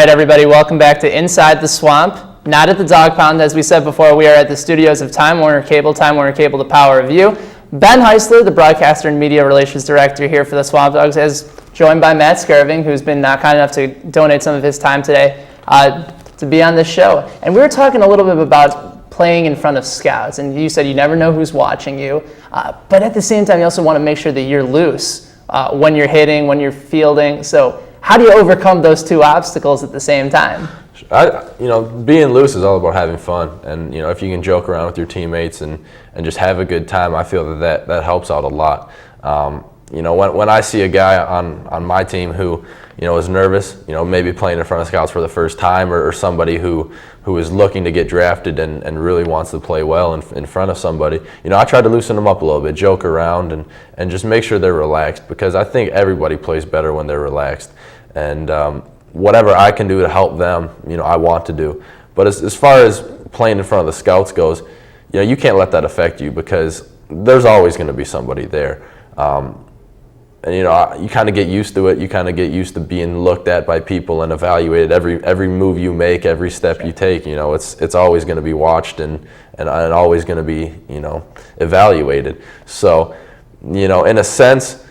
right, everybody, welcome back to Inside the Swamp. Not at the dog pound, as we said before, we are at the studios of Time Warner Cable, the power of you. Ben Heisler, the broadcaster and media relations director here for the SwampDogs, is joined by Matt Skirving, who's been kind enough to donate some of his time today to be on this show. And we were talking a little bit about playing in front of scouts, and you said you never know who's watching you, but at the same time, you also want to make sure that you're loose when you're hitting, when you're fielding. So how do you overcome those two obstacles at the same time? Being loose is all about having fun, and if you can joke around with your teammates and just have a good time, I feel that helps out a lot. When I see a guy on my team who is nervous, maybe playing in front of scouts for the first time, or somebody who is looking to get drafted and really wants to play well in front of somebody, I try to loosen them up a little bit, joke around, and just make sure they're relaxed, because I think everybody plays better when they're relaxed. And whatever I can do to help them, I want to do. But as far as playing in front of the scouts goes, you can't let that affect you, because there's always going to be somebody there. You kind of get used to it. You kind of get used to being looked at by people and evaluated. Every move you make, every step you take, it's always going to be watched and always going to be, evaluated. So, in a sense,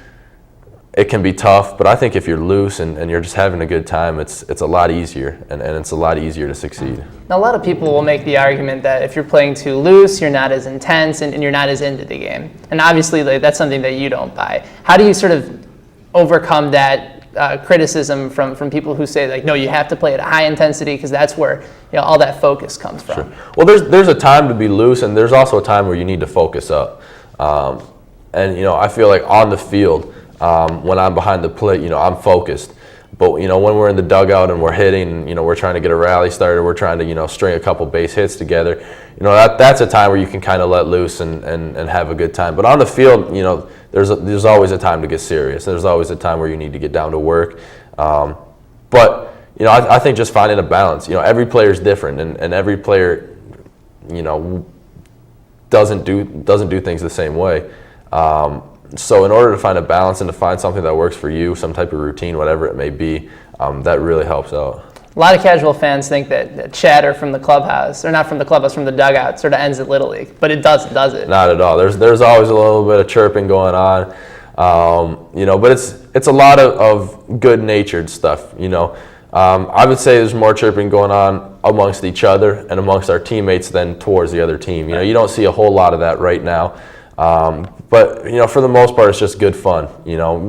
it can be tough, but I think if you're loose and you're just having a good time, it's a lot easier, and it's a lot easier to succeed. Now, a lot of people will make the argument that if you're playing too loose, you're not as intense and you're not as into the game. And obviously, that's something that you don't buy. How do you sort of overcome that criticism from people who say, no, you have to play at a high intensity, because that's where all that focus comes from? Sure. Well, there's a time to be loose, and there's also a time where you need to focus up. I feel like on the field, when I'm behind the plate, I'm focused. But, when we're in the dugout and we're hitting, we're trying to get a rally started, we're trying to, string a couple base hits together, that's a time where you can kind of let loose and have a good time. But on the field, there's always a time to get serious. There's always a time where you need to get down to work. But, I think just finding a balance. Every player is different, and every player, doesn't do things the same way. So in order to find a balance and to find something that works for you, some type of routine, whatever it may be, that really helps out. A lot of casual fans think that chatter from the clubhouse, or not from the clubhouse, from the dugout, sort of ends at Little League, but it doesn't, does it? Not at all. There's always a little bit of chirping going on, but it's a lot of good-natured stuff. I would say there's more chirping going on amongst each other and amongst our teammates than towards the other team. You don't see a whole lot of that right now. But for the most part, it's just good fun.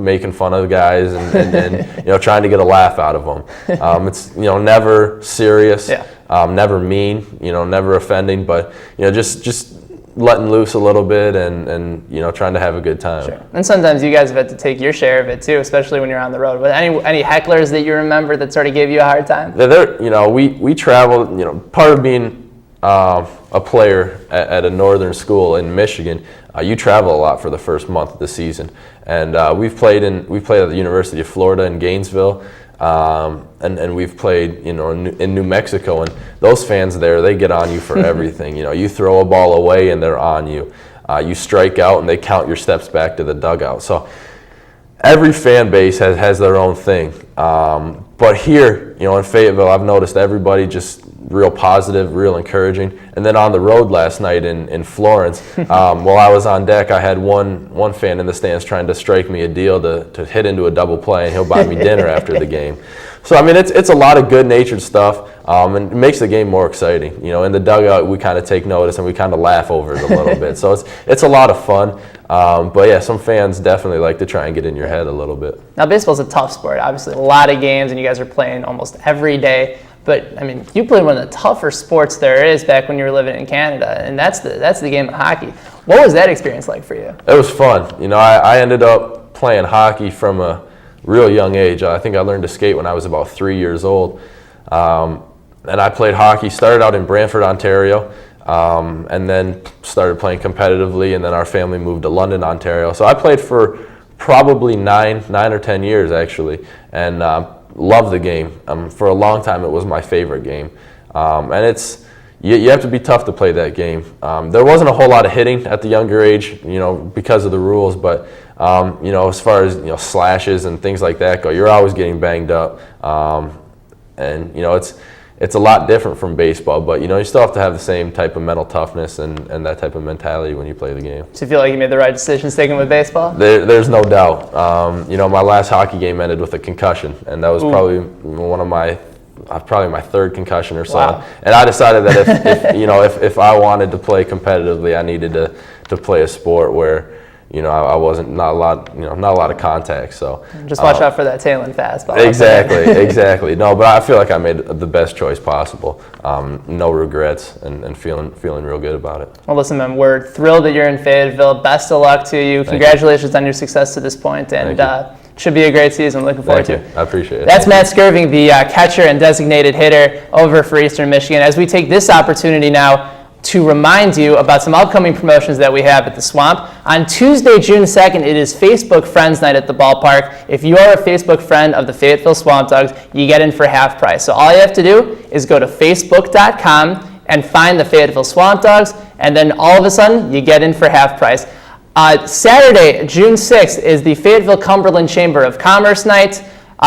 Making fun of the guys and trying to get a laugh out of them. It's never serious, never mean, never offending, but just letting loose a little bit and trying to have a good time. Sure. And sometimes you guys have had to take your share of it too, especially when you're on the road. But any hecklers that you remember that sort of gave you a hard time? We traveled. Part of being a player at a northern school in Michigan, you travel a lot for the first month of the season, and we've played at the University of Florida in Gainesville, and we've played in New Mexico, and those fans there, they get on you for everything. You throw a ball away and they're on you. You strike out and they count your steps back to the dugout. So every fan base has their own thing. But here, in Fayetteville, I've noticed everybody just real positive, real encouraging. And then on the road last night in Florence, while I was on deck, I had one fan in the stands trying to strike me a deal to hit into a double play, and he'll buy me dinner after the game. So, it's a lot of good-natured stuff, and it makes the game more exciting. In the dugout, we kind of take notice, and we kind of laugh over it a little bit. So it's a lot of fun. But yeah, some fans definitely like to try and get in your head a little bit. Now, baseball's a tough sport. Obviously, a lot of games, and you guys are playing almost every day. But you played one of the tougher sports there is back when you were living in Canada, and that's the game of hockey. What was that experience like for you? It was fun. I ended up playing hockey from a real young age. I think I learned to skate when I was about 3 years old, and I played hockey. Started out in Brantford, Ontario. And then started playing competitively, and then our family moved to London, Ontario. So I played for probably 9 or 10 years actually, and loved the game. For a long time, it was my favorite game, and you have to be tough to play that game. There wasn't a whole lot of hitting at the younger age, because of the rules, but as far as slashes and things like that go, you're always getting banged up. And it's a lot different from baseball, but you still have to have the same type of mental toughness and that type of mentality when you play the game. Do you feel like you made the right decision sticking with baseball? There's no doubt. My last hockey game ended with a concussion, and that was probably my third concussion or so. Wow. And I decided that if I wanted to play competitively, I needed to play a sport where I wasn't not a lot of contact. So just watch out for that tail end fastball. Exactly. No, but I feel like I made the best choice possible. No regrets, and feeling real good about it. Well, listen, man, we're thrilled that you're in Fayetteville. Best of luck to you. Congratulations on your success to this point, and should be a great season. Looking forward to it. I appreciate it. That's Matt Skirving, the catcher and designated hitter over for Eastern Michigan. As we take this opportunity now to remind you about some upcoming promotions that we have at the Swamp. On Tuesday, June 2nd, it is Facebook Friends Night at the ballpark. If you are a Facebook friend of the Fayetteville SwampDogs, you get in for half price. So all you have to do is go to facebook.com and find the Fayetteville SwampDogs, and then all of a sudden, you get in for half price. Saturday, June 6th, is the Fayetteville Cumberland Chamber of Commerce Night.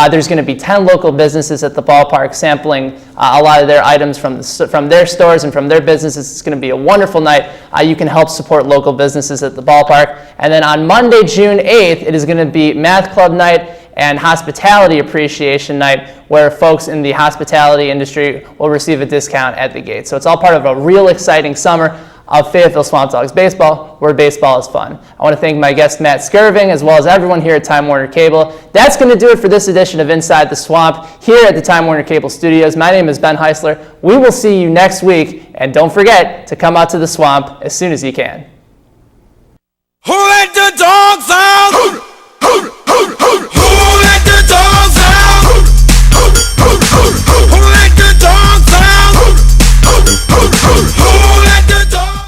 There's going to be 10 local businesses at the ballpark sampling a lot of their items from their stores and from their businesses. It's going to be a wonderful night. You can help support local businesses at the ballpark. And then on Monday, June 8th, it is going to be Math Club Night and Hospitality Appreciation Night, where folks in the hospitality industry will receive a discount at the gate. So it's all part of a real exciting summer of Fayetteville SwampDogs baseball, where baseball is fun. I want to thank my guest Matt Skirving, as well as everyone here at Time Warner Cable. That's going to do it for this edition of Inside the Swamp here at the Time Warner Cable studios. My name is Ben Heisler. We will see you next week, and don't forget to come out to the Swamp as soon as you can. Who let the dogs out? Who let the dogs out? Who let the dogs out? Who let the dogs out?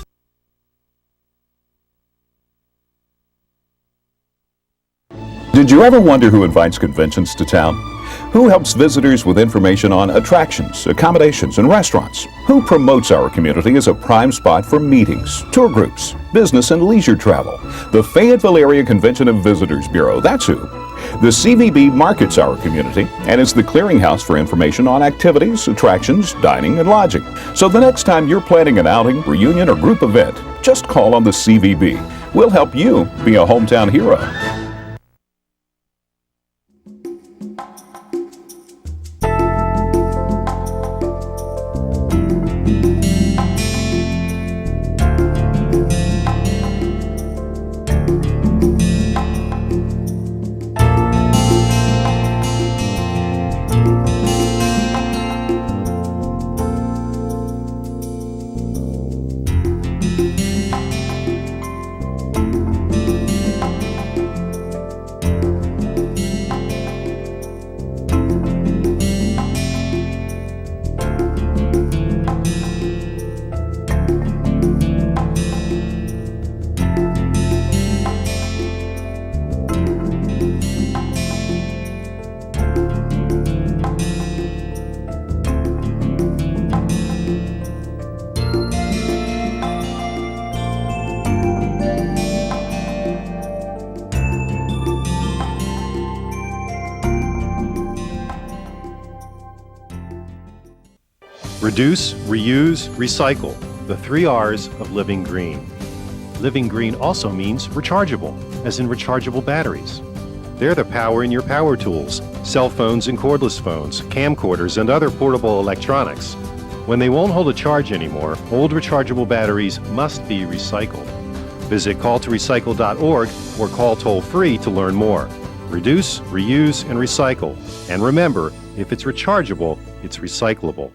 Did you ever wonder who invites conventions to town? Who helps visitors with information on attractions, accommodations, and restaurants? Who promotes our community as a prime spot for meetings, tour groups, business and leisure travel? The Fayetteville Area Convention and Visitors Bureau, that's who. The CVB markets our community and is the clearinghouse for information on activities, attractions, dining, and lodging. So the next time you're planning an outing, reunion, or group event, just call on the CVB. We'll help you be a hometown hero. Reduce, reuse, recycle, the 3 R's of living green. Living green also means rechargeable, as in rechargeable batteries. They're the power in your power tools, cell phones and cordless phones, camcorders, and other portable electronics. When they won't hold a charge anymore, old rechargeable batteries must be recycled. Visit calltorecycle.org or call toll-free to learn more. Reduce, reuse, and recycle. And remember, if it's rechargeable, it's recyclable.